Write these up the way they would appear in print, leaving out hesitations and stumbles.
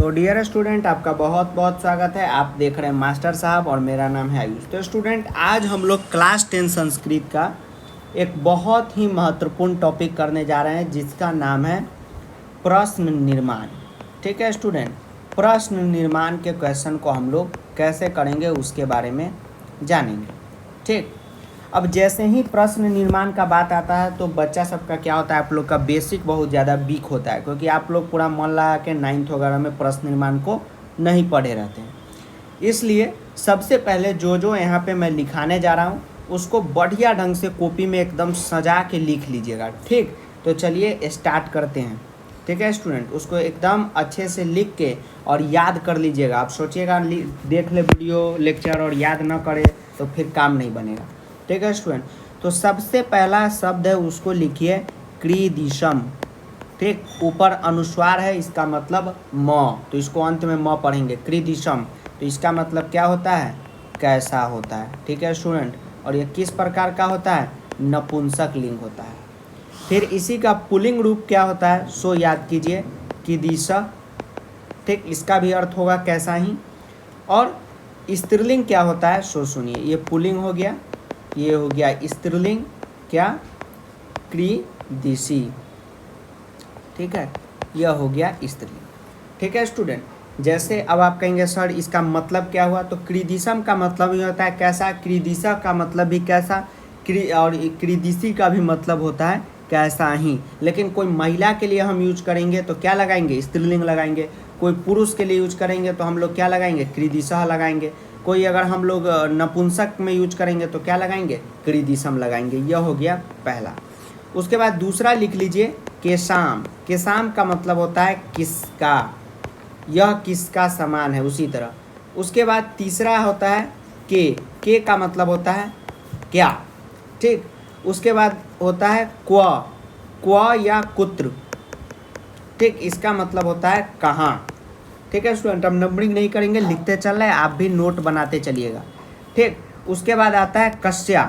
तो dear student, आपका बहुत बहुत स्वागत है। आप देख रहे हैं मास्टर साहब और मेरा नाम है आयुष। तो स्टूडेंट, आज हम लोग क्लास 10 संस्कृत का एक बहुत ही महत्वपूर्ण टॉपिक करने जा रहे हैं जिसका नाम है प्रश्न निर्माण। ठीक है स्टूडेंट, प्रश्न निर्माण के क्वेश्चन को हम लोग कैसे करेंगे उसके बारे में जानेंगे। ठीक, अब जैसे ही प्रश्न निर्माण का बात आता है तो बच्चा सबका क्या होता है, आप लोग का बेसिक बहुत ज़्यादा वीक होता है, क्योंकि आप लोग पूरा मन लगा के 9th वगैरह में प्रश्न निर्माण को नहीं पढ़े रहते हैं। इसलिए सबसे पहले जो यहाँ पे मैं लिखाने जा रहा हूँ उसको बढ़िया ढंग से कॉपी में एकदम सजा के लिख लीजिएगा। ठीक, तो चलिए स्टार्ट करते हैं। ठीक है स्टूडेंट, उसको एकदम अच्छे से लिख के और याद कर लीजिएगा। आप सोचिएगा देख ले वीडियो लेक्चर और याद ना करे तो फिर काम नहीं बनेगा। ठीक है स्टूडेंट, तो सबसे पहला शब्द है उसको लिखिए क्रीदिशम। ठीक, ऊपर अनुस्वार है, इसका मतलब म, तो इसको अंत में म पढ़ेंगे क्रीदिशम। तो इसका मतलब क्या होता है, कैसा होता है। ठीक है स्टूडेंट, और ये किस प्रकार का होता है, नपुंसक लिंग होता है। फिर इसी का पुल्लिंग रूप क्या होता है सो याद कीजिए, कीदिश। ठीक, इसका भी अर्थ होगा कैसा ही। और स्त्रीलिंग क्या होता है सो सुनिए, ये पुल्लिंग हो गया, ये हो गया स्त्रीलिंग क्या, क्रीदिशी। ठीक है, यह हो गया स्त्रीलिंग। ठीक है स्टूडेंट, जैसे अब आप कहेंगे सर इसका मतलब क्या हुआ, तो क्रीदिशम का मतलब ही होता है कैसा, क्रीदिशा का मतलब भी कैसा, और क्रीदिशी का भी मतलब होता है कैसा ही। लेकिन कोई महिला के लिए हम यूज करेंगे तो क्या लगाएंगे, स्त्रीलिंग लगाएंगे। कोई पुरुष के लिए यूज करेंगे तो हम लोग क्या लगाएंगे, क्रीदिशा लगाएंगे। कोई अगर हम लोग नपुंसक में यूज करेंगे तो क्या लगाएंगे, क्रीदिशम लगाएंगे। यह हो गया पहला। उसके बाद दूसरा लिख लीजिए केशाम। केशाम का मतलब होता है किसका, यह किसका समान है, उसी तरह। उसके बाद तीसरा होता है के का मतलब होता है क्या। ठीक, उसके बाद होता है क्व या कुत्र। ठीक, इसका मतलब होता है कहाँ। ठीक है स्टूडेंट, हम नंबरिंग नहीं करेंगे, लिखते चल रहे हैं, आप भी नोट बनाते चलिएगा। ठीक, उसके बाद आता है कस्या।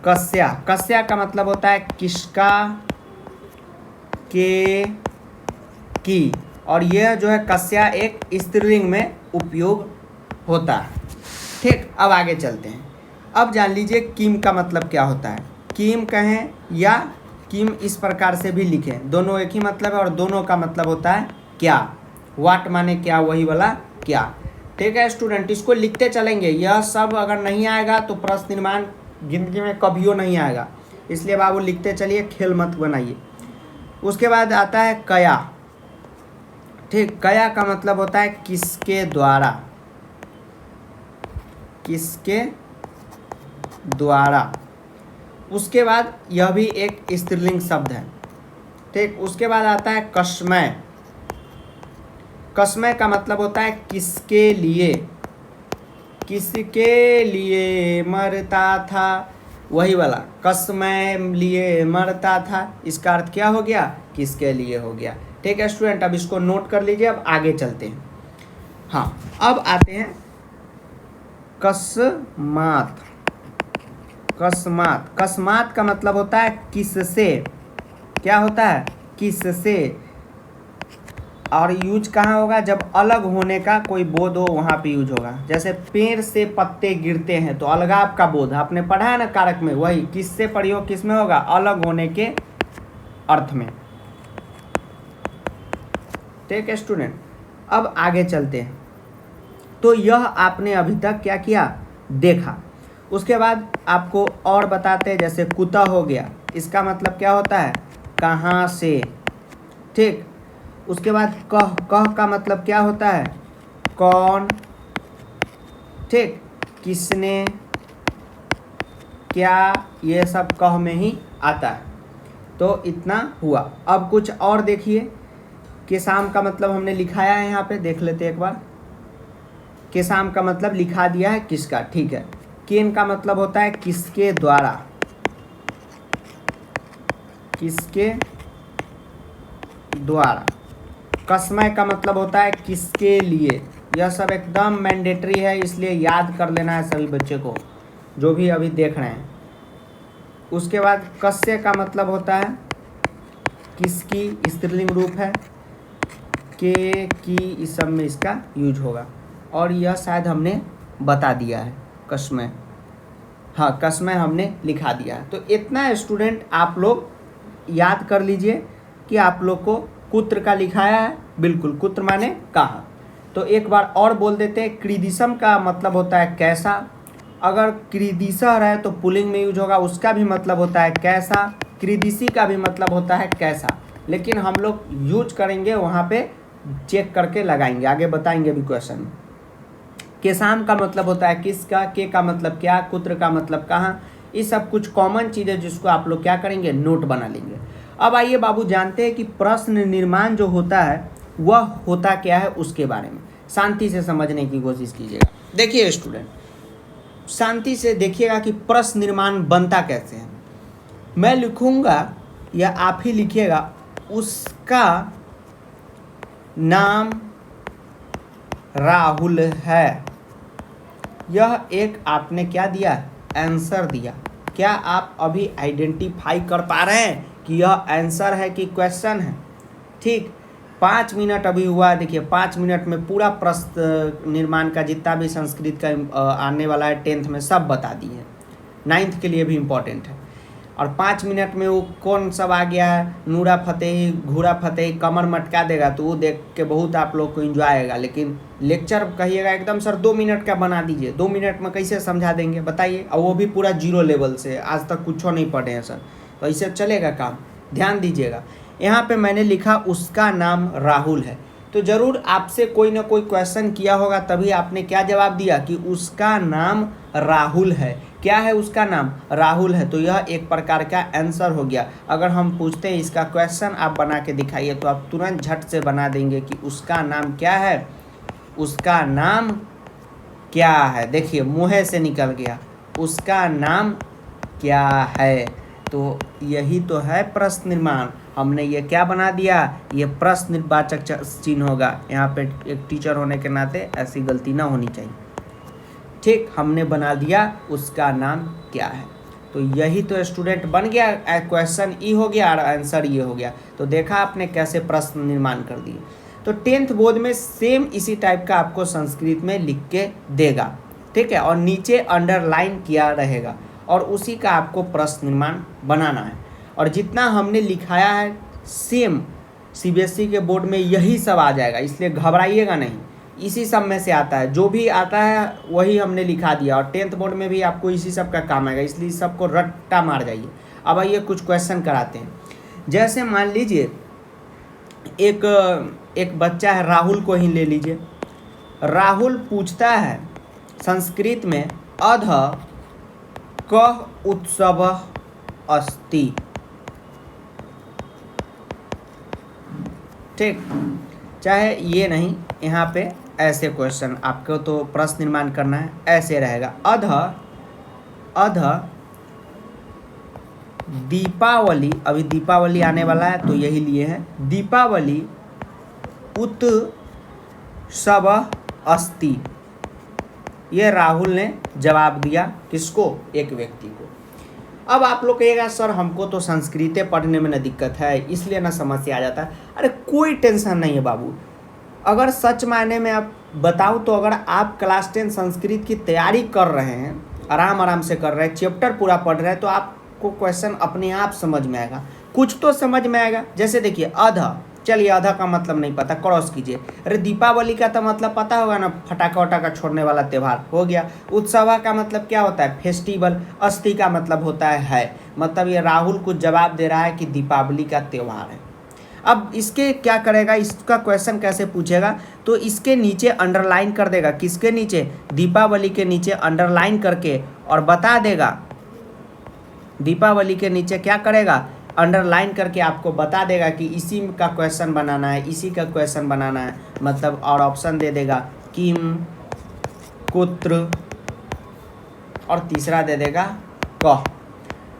कस्या, कस्या का मतलब होता है किसका, के, की। और यह जो है कस्या एक स्त्रीलिंग में उपयोग होता है। ठीक, अब आगे चलते हैं। अब जान लीजिए किम का मतलब क्या होता है। किम कहें या किम इस प्रकार से भी लिखें, दोनों एक ही मतलब है और दोनों का मतलब होता है क्या। वाट माने क्या, वही वाला क्या। ठीक है स्टूडेंट, इसको लिखते चलेंगे। यह सब अगर नहीं आएगा तो प्रश्न निर्माण जिंदगी में कभियो नहीं आएगा, इसलिए बाबू लिखते चलिए, खेल मत बनाइए। उसके बाद आता है कया। ठीक, कया का मतलब होता है किसके द्वारा, किसके द्वारा। उसके बाद यह भी एक स्त्रीलिंग शब्द है। ठीक, उसके बाद आता है कस्मय। कस्मय का मतलब होता है किसके लिए, किसके लिए मरता था, वही वाला कस्मय लिए मरता था। इसका अर्थ क्या हो गया, किसके लिए हो गया। ठीक है स्टूडेंट, अब इसको नोट कर लीजिए। अब आगे चलते हैं। हाँ, अब आते हैं कस्मात। कस्मात, कस्मात का मतलब होता है किससे, क्या होता है, किससे। और यूज कहाँ होगा, जब अलग होने का कोई बोध हो वहाँ पे यूज होगा। जैसे पेड़ से पत्ते गिरते हैं तो अलगाव का बोध, आपने पढ़ा है ना कारक में, वही किससे प्रयोग किस में होगा, अलग होने के अर्थ में। ठीक है स्टूडेंट, अब आगे चलते हैं। तो यह आपने अभी तक क्या किया, देखा। उसके बाद आपको और बताते हैं, जैसे कुतः हो गया, इसका मतलब क्या होता है, कहाँ से। ठीक, उसके बाद कह का मतलब क्या होता है, कौन। ठीक, किसने, क्या, ये सब कह में ही आता है। तो इतना हुआ। अब कुछ और देखिए, केशाम का मतलब हमने लिखाया है यहाँ पे, देख लेते एक बार। केशाम का मतलब लिखा दिया है किसका। ठीक है, केन का मतलब होता है किसके द्वारा, किसके द्वारा। कस्मय का मतलब होता है किसके लिए। यह सब एकदम मैंडेटरी है, इसलिए याद कर लेना है सभी बच्चे को जो भी अभी देख रहे हैं। उसके बाद कस्य का मतलब होता है किसकी, स्त्रीलिंग रूप है, के, की, इस सब में इसका यूज होगा। और यह शायद हमने बता दिया है, कसमें, हाँ कसमें हमने लिखा दिया है। तो इतना स्टूडेंट आप लोग याद कर लीजिए कि आप लोग को कुत्र का लिखाया है, बिल्कुल, कुत्र माने कहाँ। तो एक बार और बोल देते हैं, क्रीदिसम का मतलब होता है कैसा। अगर क्रीदिसर है तो पुलिंग में यूज होगा, उसका भी मतलब होता है कैसा। क्रीदिसी का भी मतलब होता है कैसा, लेकिन हम लोग यूज करेंगे वहाँ पे चेक करके लगाएंगे, आगे बताएंगे भी क्वेश्चन में। केसाम का मतलब होता है किसका, के का मतलब क्या, कुत्र का मतलब कहाँ। ये सब कुछ कॉमन चीज़ें जिसको आप लोग क्या करेंगे, नोट बना लेंगे। अब आइए बाबू जानते हैं कि प्रश्न निर्माण जो होता है वह होता क्या है, उसके बारे में शांति से समझने की कोशिश कीजिएगा। देखिए स्टूडेंट, शांति से देखिएगा कि प्रश्न निर्माण बनता कैसे है। मैं लिखूंगा या आप ही लिखिएगा, उसका नाम राहुल है। यह एक आपने क्या दिया, आंसर दिया। क्या आप अभी आइडेंटिफाई कर पा रहे हैं कि यह आंसर है कि क्वेश्चन है? ठीक, 5 मिनट अभी हुआ। देखिए 5 मिनट में पूरा प्रश्न निर्माण का जितना भी संस्कृत का आने वाला है 10th में सब बता दिए, 9th के लिए भी इम्पोर्टेंट है। और 5 मिनट में वो कौन सब आ गया है, नूरा फतेही, घूरा फतेही, कमर मटका देगा, तो वो देख के बहुत आप लोग को एंजॉय आएगा। लेकिन लेक्चर कहिएगा एकदम सर 2 मिनट का बना दीजिए, 2 मिनट में कैसे समझा देंगे बताइए, और वो भी पूरा 0 लेवल से, आज तक कुछ नहीं पढ़े हैं सर, तो ऐसे चलेगा काम? ध्यान दीजिएगा, यहाँ पे मैंने लिखा उसका नाम राहुल है। तो ज़रूर आपसे कोई ना कोई क्वेश्चन किया होगा, तभी आपने क्या जवाब दिया कि उसका नाम राहुल है। क्या है उसका नाम? राहुल है। तो यह एक प्रकार का आंसर हो गया। अगर हम पूछते हैं इसका क्वेश्चन आप बना के दिखाइए, तो आप तुरंत झट से बना देंगे कि उसका नाम क्या है, उसका नाम क्या है। देखिए मुँह से निकल गया, उसका नाम क्या है। तो यही तो है प्रश्न निर्माण। हमने ये क्या बना दिया, ये प्रश्नवाचक चिन्ह होगा। यहाँ पे एक टीचर होने के नाते ऐसी गलती ना होनी चाहिए। ठीक, हमने बना दिया उसका नाम क्या है। तो यही तो स्टूडेंट बन गया, क्वेश्चन ई हो गया और आंसर ये हो गया। तो देखा आपने कैसे प्रश्न निर्माण कर दिए। तो 10th बोर्ड में सेम इसी टाइप का आपको संस्कृत में लिख के देगा, ठीक है, और नीचे अंडरलाइन किया रहेगा, और उसी का आपको प्रश्न निर्माण बनाना है। और जितना हमने लिखाया है सेम सीबीएसई के बोर्ड में यही सब आ जाएगा, इसलिए घबराइएगा नहीं, इसी सब में से आता है। जो भी आता है वही हमने लिखा दिया, और 10th बोर्ड में भी आपको इसी सब का काम आएगा, इसलिए सबको रट्टा मार जाइए। अब आइए कुछ क्वेश्चन कराते हैं। जैसे मान लीजिए एक बच्चा है, राहुल को ही ले लीजिए। राहुल पूछता है संस्कृत में, अध कः उत्सवः अस्ति। ठीक, चाहे ये नहीं, यहाँ पे ऐसे क्वेश्चन आपको तो प्रश्न निर्माण करना है, ऐसे रहेगा, अध दीपावली, अभी दीपावली आने वाला है तो यही लिए हैं, दीपावली उत्सव अस्ति। ये राहुल ने जवाब दिया, किसको? एक व्यक्ति को। अब आप लोग कहिएगा सर हमको तो संस्कृत पढ़ने में न दिक्कत है, इसलिए ना समस्या आ जाता है। अरे कोई टेंशन नहीं है बाबू। अगर सच मायने में आप बताऊँ तो अगर आप क्लास 10 संस्कृत की तैयारी कर रहे हैं, आराम से कर रहे हैं, चैप्टर पूरा पढ़ रहे हैं, तो आपको क्वेश्चन अपने आप समझ में आएगा, कुछ तो समझ में आएगा। जैसे देखिए अध, चलिए आधा का मतलब नहीं पता, क्रॉस कीजिए। अरे दीपावली का तो मतलब पता होगा ना, फटाका वटाका छोड़ने वाला त्यौहार हो गया। उत्सव का मतलब क्या होता है? फेस्टिवल। अस्ति का मतलब होता है, मतलब ये राहुल कुछ जवाब दे रहा है कि दीपावली का त्यौहार है। अब इसके क्या करेगा, इसका क्वेश्चन कैसे पूछेगा, तो इसके नीचे अंडरलाइन कर देगा। किसके नीचे? दीपावली के नीचे अंडरलाइन करके, और बता देगा, दीपावली के नीचे क्या करेगा, अंडरलाइन करके आपको बता देगा कि इसी का क्वेश्चन बनाना है, इसी का क्वेश्चन बनाना है, मतलब और ऑप्शन दे देगा किम, कुत्र, और तीसरा दे देगा कह।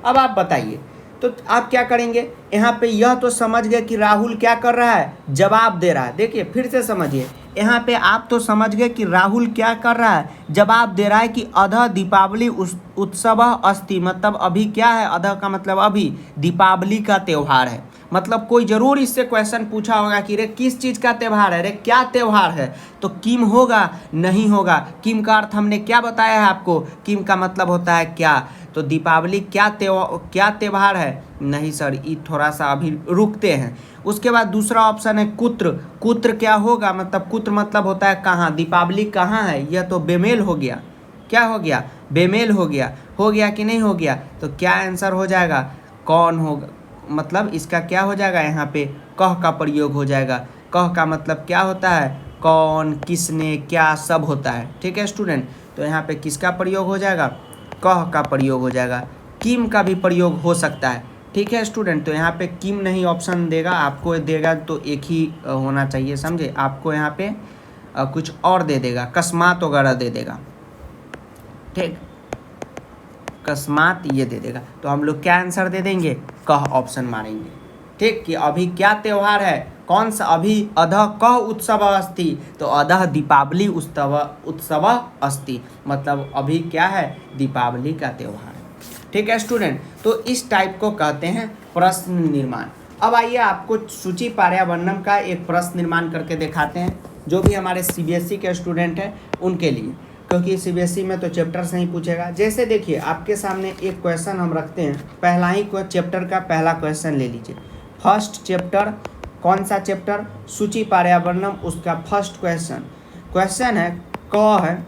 अब आप बताइए, तो आप क्या करेंगे, यहाँ पे यह तो समझ गए कि राहुल क्या कर रहा है, जवाब दे रहा है। देखिए फिर से समझिए, यहाँ पे आप तो समझ गए कि राहुल क्या कर रहा है, जवाब दे रहा है कि अधः दीपावली उत्सव अस्ति, मतलब अभी क्या है, अधः का मतलब अभी, दीपावली का त्यौहार है। मतलब कोई जरूर इससे क्वेश्चन पूछा होगा कि रे किस चीज़ का त्यौहार है, रे क्या त्यौहार है, तो किम होगा, नहीं होगा। किम का अर्थ हमने क्या बताया है आपको, किम का मतलब होता है क्या। तो दीपावली क्या त्यौहार है, नहीं सर, ये थोड़ा सा अभी रुकते हैं। उसके बाद दूसरा ऑप्शन है कुत्र। कुत्र क्या होगा, मतलब कुत्र मतलब होता है कहाँ, दीपावली कहाँ है, यह तो बेमेल हो गया। क्या हो गया, बेमेल हो गया कि नहीं हो गया। तो क्या आंसर हो जाएगा, कौन होगा, मतलब इसका क्या हो जाएगा, यहाँ पे कह का प्रयोग हो जाएगा। कह का मतलब क्या होता है, कौन, किसने, क्या, सब होता है। ठीक है स्टूडेंट, तो यहाँ पे किसका प्रयोग हो जाएगा, कह का प्रयोग हो जाएगा। किम का भी प्रयोग हो सकता है। ठीक है स्टूडेंट, तो यहाँ पे किम नहीं ऑप्शन देगा, आपको देगा तो एक ही होना चाहिए, समझे। आपको यहाँ पे कुछ और दे देगा, अकस्मात वगैरह दे देगा। ठीक, अकस्मात ये दे देगा, तो हम लोग क्या आंसर दे देंगे, कह ऑप्शन मारेंगे। ठीक, कि अभी क्या त्यौहार है, कौन सा, अभी अधः कह उत्सव अस्ति, तो अधः दीपावली उत्सव अस्ति, मतलब अभी क्या है, दीपावली का त्यौहार है। ठीक है स्टूडेंट, तो इस टाइप को कहते हैं प्रश्न निर्माण। अब आइए आपको सूची पर्यावरणम का एक प्रश्न निर्माण करके दिखाते हैं, जो भी हमारे सीबीएसई के स्टूडेंट हैं उनके लिए, क्योंकि सीबीएसई में तो चैप्टर से ही पूछेगा। जैसे देखिए आपके सामने एक क्वेश्चन हम रखते हैं, पहला ही चैप्टर का पहला क्वेश्चन ले लीजिए। फर्स्ट चैप्टर, कौन सा चैप्टर, सूची पर्यावरणम, उसका फर्स्ट क्वेश्चन है क है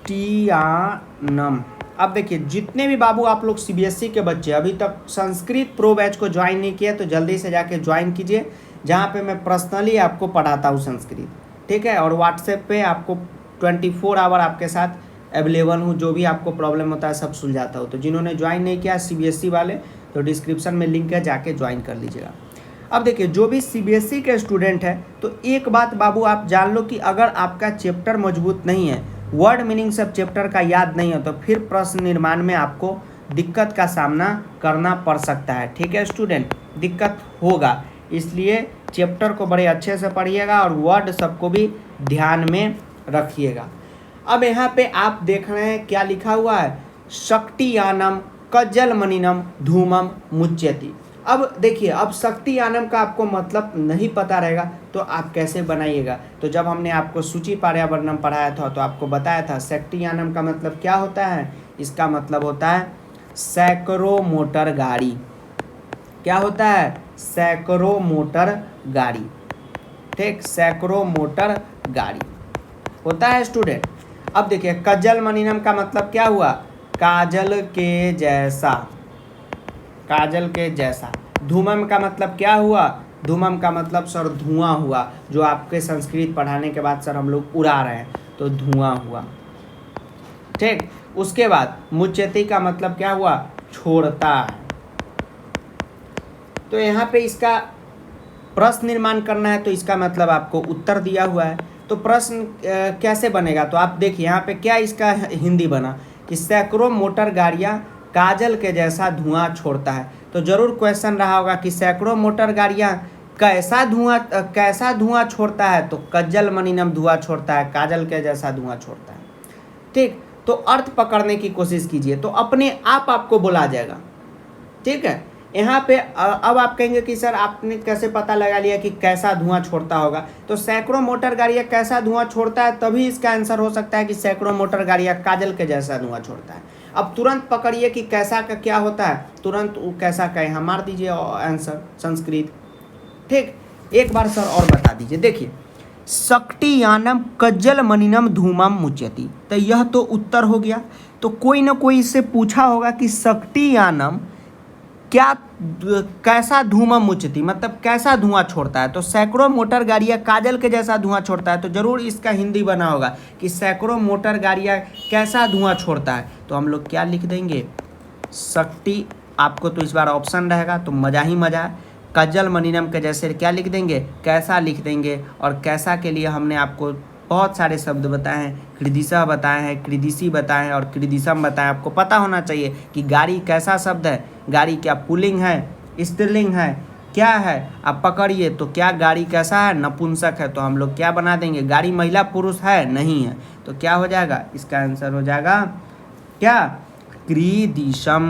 सक्टियानम। अब देखिए जितने भी बाबू आप लोग सीबीएसई के बच्चे अभी तक संस्कृत प्रो बैच को ज्वाइन नहीं किया, तो जल्दी से जाके ज्वाइन कीजिए, जहाँ पे मैं पर्सनली आपको पढ़ाता हूँ संस्कृत। ठीक है, और व्हाट्सएप पे आपको 24 आवर आपके साथ अवेलेबल हूँ, जो भी आपको प्रॉब्लम होता है सब सुलझाता हूँ। तो जिन्होंने ज्वाइन नहीं किया सीबीएसई वाले, तो डिस्क्रिप्शन में लिंक है, जाके ज्वाइन कर लीजिएगा। अब देखिए जो भी सीबीएसई के स्टूडेंट है, तो एक बात बाबू आप जान लो कि अगर आपका चैप्टर मजबूत नहीं है, वर्ड मीनिंग सब चैप्टर का याद नहीं है, तो फिर प्रश्न निर्माण में आपको दिक्कत का सामना करना पड़ सकता है। ठीक है स्टूडेंट, दिक्कत होगा, इसलिए चैप्टर को बड़े अच्छे से पढ़िएगा और वर्ड सबको भी ध्यान में रखिएगा। अब यहाँ पे आप देख रहे हैं क्या लिखा हुआ है, शक्तियानम कज्जलमणिनम धूमम मुच्यति। अब देखिए, अब शक्तियानम का आपको मतलब नहीं पता रहेगा तो आप कैसे बनाइएगा। तो जब हमने आपको सूची पर्यावरणम पढ़ाया था तो आपको बताया था शक्तियानम का मतलब क्या होता है, इसका मतलब होता है सैकड़ों मोटर गाड़ी। क्या होता है, सैकड़ों मोटर गाड़ी। ठीक, सैकड़ों मोटर गाड़ी होता है स्टूडेंट। अब देखिए कज्जलमणिनम का मतलब क्या हुआ, काजल के जैसा, काजल के जैसा। धूमम का मतलब क्या हुआ, धूमम का मतलब सर धुआं हुआ, जो आपके संस्कृत पढ़ाने के बाद सर हम लोग उड़ा रहे हैं, तो धुआं हुआ। ठीक, उसके बाद मुच्यति का मतलब क्या हुआ, छोड़ता है। तो यहाँ पे इसका प्रश्न निर्माण करना है, तो इसका मतलब आपको उत्तर दिया हुआ है। तो प्रश्न कैसे बनेगा, तो आप देखिए यहाँ पे क्या इसका हिंदी बना कि सैकड़ों मोटर गाड़ियाँ काजल के जैसा धुआं छोड़ता है। तो जरूर क्वेश्चन रहा होगा कि सैकड़ों मोटर गाड़ियाँ कैसा धुआं छोड़ता है, तो कज्जलमणिनम धुआं छोड़ता है, काजल के जैसा धुआं छोड़ता है। ठीक, तो अर्थ पकड़ने की कोशिश कीजिए, तो अपने आप आपको बोला जाएगा। ठीक है, यहाँ पे अब आप कहेंगे कि सर आपने कैसे पता लगा लिया कि कैसा धुआं छोड़ता होगा, तो सैकड़ों मोटर गाड़ियाँ कैसा धुआं छोड़ता है, तभी इसका आंसर हो सकता है कि सैकड़ों मोटर गाड़ियाँ काजल के जैसा धुआं छोड़ता है। अब तुरंत पकड़िए कि कैसा का क्या होता है, तुरंत वो कैसा का यहाँ मार दीजिए आंसर संस्कृत। ठीक, एक बार सर और बता दीजिए, देखिए शक्तियानम कज्जलमणिनम धूमम मुच्यति, तो यह तो उत्तर हो गया। तो कोई ना कोई इससे पूछा होगा कि शक्तियानम क्या कैसा धूमम मुच्यति, मतलब कैसा धुआं छोड़ता है। तो सैकड़ों मोटर गाड़ियाँ काजल के जैसा धुआं छोड़ता है, तो जरूर इसका हिंदी बना होगा कि सैकड़ों मोटर गाड़ियाँ कैसा धुआं छोड़ता है। तो हम लोग क्या लिख देंगे, शक्ति, आपको तो इस बार ऑप्शन रहेगा तो मज़ा ही मज़ा है। कज्जलमणिनम के जैसे क्या लिख देंगे, कैसा लिख देंगे, और कैसा के लिए हमने आपको बहुत सारे शब्द बताए हैं, कृदिशः बताए हैं, कृदिशी बताए हैं और कृदिशम बताए हैं। आपको पता होना चाहिए कि गाड़ी कैसा शब्द है, गाड़ी क्या पुल्लिंग है, स्त्रीलिंग है, क्या है। आप पकड़िए तो क्या गाड़ी कैसा है, नपुंसक है, तो हम लोग क्या बना देंगे, गाड़ी महिला पुरुष है, नहीं है, तो क्या हो जाएगा, इसका आंसर हो जाएगा क्या, कृदिशम।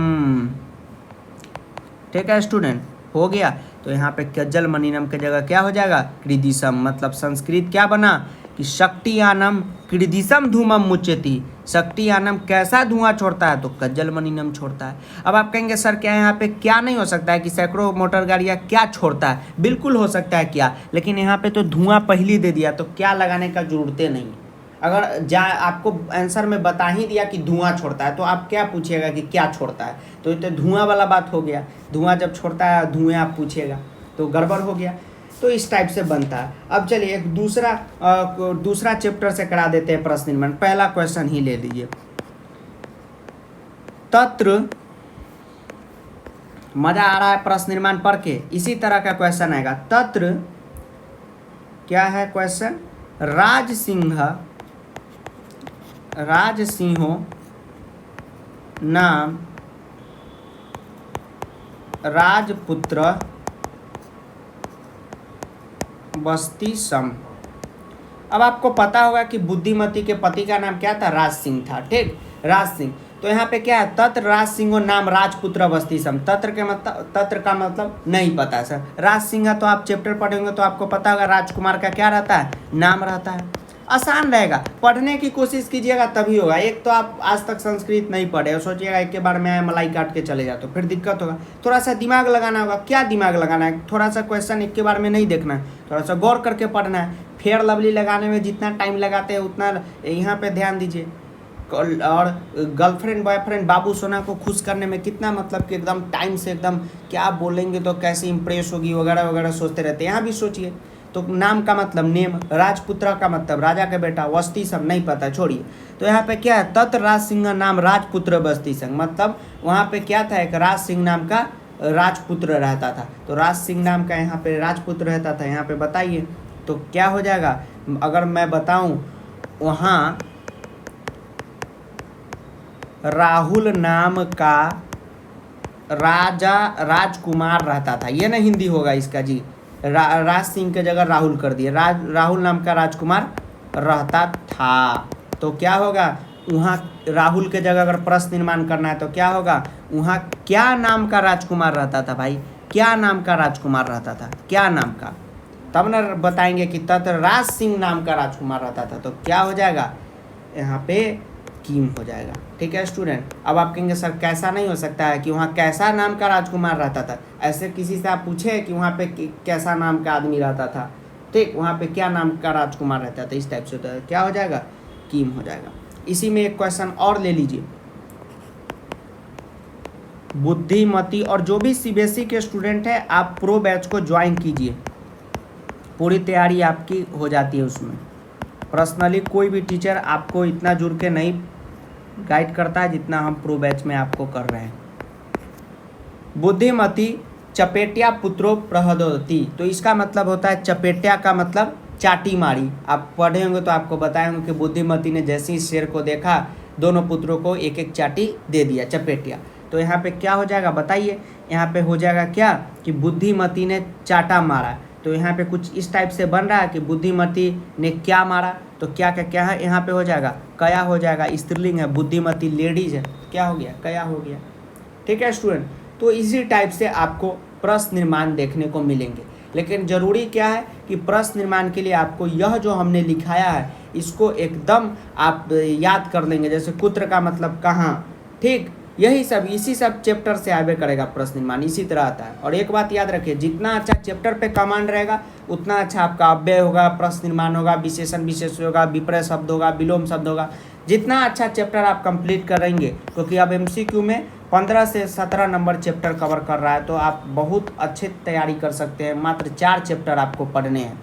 ठीक है स्टूडेंट, हो गया। तो यहाँ पे कज्जल मणिनम की जगह क्या हो जाएगा, कृदिशम। मतलब संस्कृत क्या बना कि शक्तियानम कृदिशम धूमम मुच्यति, शक्तियानम कैसा धुआं छोड़ता है, तो कज्जल मणिनम छोड़ता है। अब आप कहेंगे सर क्या यहाँ पे क्या नहीं हो सकता है कि सैकड़ों मोटर गाड़ियाँ क्या छोड़ता है, बिल्कुल हो सकता है क्या, लेकिन यहाँ पे तो धुआं पहले दे दिया तो क्या लगाने का जरूरत नहीं है। अगर आपको आंसर में बता ही दिया कि धुआं छोड़ता है तो आप क्या पूछिएगा कि क्या छोड़ता है, तो ये तो धुआं वाला बात हो गया। धुआं जब छोड़ता है धुएं आप पूछिएगा तो गड़बड़ हो गया। तो इस टाइप से बनता है। अब चलिए एक दूसरा चैप्टर से करा देते हैं प्रश्न निर्माण। पहला क्वेश्चन ही ले लीजिए। तत्र, मजा आ रहा है प्रश्न निर्माण पढ़ के, इसी तरह का क्वेश्चन आएगा। तत्र क्या है क्वेश्चन, राजसिंहो नाम राजपुत्र बस्ती सम। अब आपको पता होगा कि बुद्धिमती के पति का नाम क्या था, राज सिंह था। ठीक, राज सिंह। तो यहाँ पे क्या है, तत्र राज सिंह नाम राजपुत्र बस्ती सम। तत्र का मतलब नहीं पता है सर। राज सिंह तो आप चैप्टर पढ़ेंगे तो आपको पता होगा राजकुमार का क्या रहता है, नाम रहता है। आसान रहेगा, पढ़ने की कोशिश कीजिएगा तभी होगा। एक तो आप आज तक संस्कृत नहीं पढ़े और सोचिएगा एक के बार में आया मलाई काट के चले जाओ तो फिर दिक्कत होगा। थोड़ा सा दिमाग लगाना होगा। क्या दिमाग लगाना है, थोड़ा सा क्वेश्चन एक के बार में नहीं देखना है, थोड़ा सा गौर करके पढ़ना है। फेयर लवली लगाने में जितना टाइम लगाते हैं उतना यहाँ पे ध्यान दीजिए। और गर्लफ्रेंड बॉयफ्रेंड बाबू सोना को खुश करने में कितना मतलब कि एकदम टाइम से एकदम क्या बोलेंगे तो कैसे इंप्रेस होगी वगैरह वगैरह सोचते रहते हैं। यहाँ भी सोचिए। तो नाम का मतलब नेम, राजपुत्र का मतलब राजा का बेटा, वस्ती सब नहीं पता छोड़िए। तो यहाँ पे क्या है, तत्र राज सिंह नाम राजपुत्र बस्ती संग, मतलब वहाँ पे क्या था, एक राज सिंह नाम का राजपुत्र रहता था। तो राज सिंह नाम का यहाँ पे राजपुत्र रहता था। यहाँ पे बताइए तो क्या हो जाएगा, अगर मैं बताऊं वहाँ राहुल नाम का राजकुमार रहता था। ये ना हिंदी होगा इसका जी, राज सिंह के जगह राहुल कर दिए, राहुल नाम का राजकुमार रहता था। तो क्या होगा, वहाँ राहुल के जगह अगर प्रश्न निर्माण करना है तो क्या होगा, वहाँ क्या नाम का राजकुमार रहता था भाई, क्या नाम का राजकुमार रहता था, क्या नाम का, तब ना बताएंगे कि तत्र राज सिंह नाम का राजकुमार रहता था। तो क्या हो जाएगा, यहाँ पे कीम हो जाएगा। ठीक है स्टूडेंट। अब आप कहेंगे सर कैसा नहीं हो सकता है कि वहाँ कैसा नाम का राजकुमार रहता था, ऐसे किसी से आप पूछे कि वहाँ पे कैसा नाम का आदमी रहता था, ठीक, वहाँ पे क्या नाम का राजकुमार रहता था, इस टाइप से होता है, क्या हो जाएगा, कीम हो जाएगा। इसी में एक क्वेश्चन और ले लीजिए। बुद्धिमती, और जो भी सीबीएसई के स्टूडेंट है आप प्रो बैच को ज्वाइन कीजिए, पूरी तैयारी आपकी हो जाती है उसमें। पर्सनली कोई भी टीचर आपको इतना जुड़ के नहीं गाइड करता है जितना हम प्रो बैच में आपको कर रहे हैं। बुद्धिमती चपेटिया पुत्रो प्रहदोती, तो इसका मतलब होता है चपेटिया का मतलब चाटी मारी। आप पढ़े होंगे तो आपको बताए होंगे कि बुद्धिमती ने जैसे ही शेर को देखा दोनों पुत्रों को एक एक चाटी दे दिया, चपेटिया। तो यहाँ पे क्या हो जाएगा बताइए, यहाँ पे हो जाएगा क्या कि बुद्धिमती ने चाटा मारा। तो यहाँ पे कुछ इस टाइप से बन रहा है कि बुद्धिमती ने क्या मारा, तो क्या क्या क्या है, यहाँ पे हो जाएगा कया हो जाएगा, स्त्रीलिंग है, बुद्धिमती लेडीज है, क्या हो गया, कया हो गया। ठीक है स्टूडेंट। तो इसी टाइप से आपको प्रश्न निर्माण देखने को मिलेंगे, लेकिन ज़रूरी क्या है कि प्रश्न निर्माण के लिए आपको यह जो हमने लिखाया है इसको एकदम आप याद कर लेंगे। जैसे कुत्र का मतलब कहाँ, ठीक, यही सब इसी सब चैप्टर से आगे करेगा प्रश्न निर्माण, इसी तरह आता है। और एक बात याद रखिए, जितना अच्छा चैप्टर पे कमांड रहेगा उतना अच्छा आपका अव्यय होगा, प्रश्न निर्माण होगा, विशेषण विशेष होगा, विपर्य शब्द होगा, विलोम शब्द होगा। जितना अच्छा चैप्टर आप कंप्लीट करेंगे, क्योंकि अब एमसीक्यू में 15 से 17 नंबर चैप्टर कवर कर रहा है, तो आप बहुत अच्छे तैयारी कर सकते हैं। मात्र 4 चैप्टर आपको पढ़ने हैं,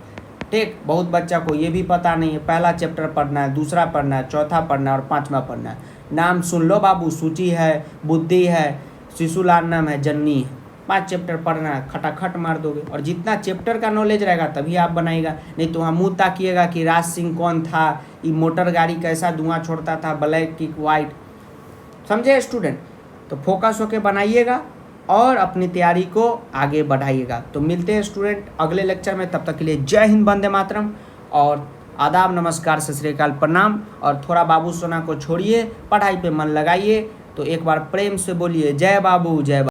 ठीक। बहुत बच्चा को ये भी पता नहीं है, पहला चैप्टर पढ़ना है, दूसरा पढ़ना है, चौथा पढ़ना है और 5वां पढ़ना है। नाम सुन लो बाबू, सूची है, बुद्धि है, शिशुलाल नाम है, जन्नी है, 5 चैप्टर पढ़ना है, खटाखट मार दोगे। और जितना चैप्टर का नॉलेज रहेगा तभी आप बनाइएगा, नहीं तो वहाँ मुँह ताकिएगा कि राज सिंह कौन था, ये मोटर गाड़ी कैसा धुआं छोड़ता था, ब्लैक की वाइट। समझे स्टूडेंट? तो फोकस होके बनाइएगा और अपनी तैयारी को आगे बढ़ाइएगा। तो मिलते हैं स्टूडेंट अगले लेक्चर में, तब तक के लिए जय हिंद, वंदे मातरम और आदाब, नमस्कार, सत श्री अकाल, प्रणाम। और थोड़ा बाबू सोना को छोड़िए, पढ़ाई पे मन लगाइए। तो एक बार प्रेम से बोलिए जय बाबू जय बाबू।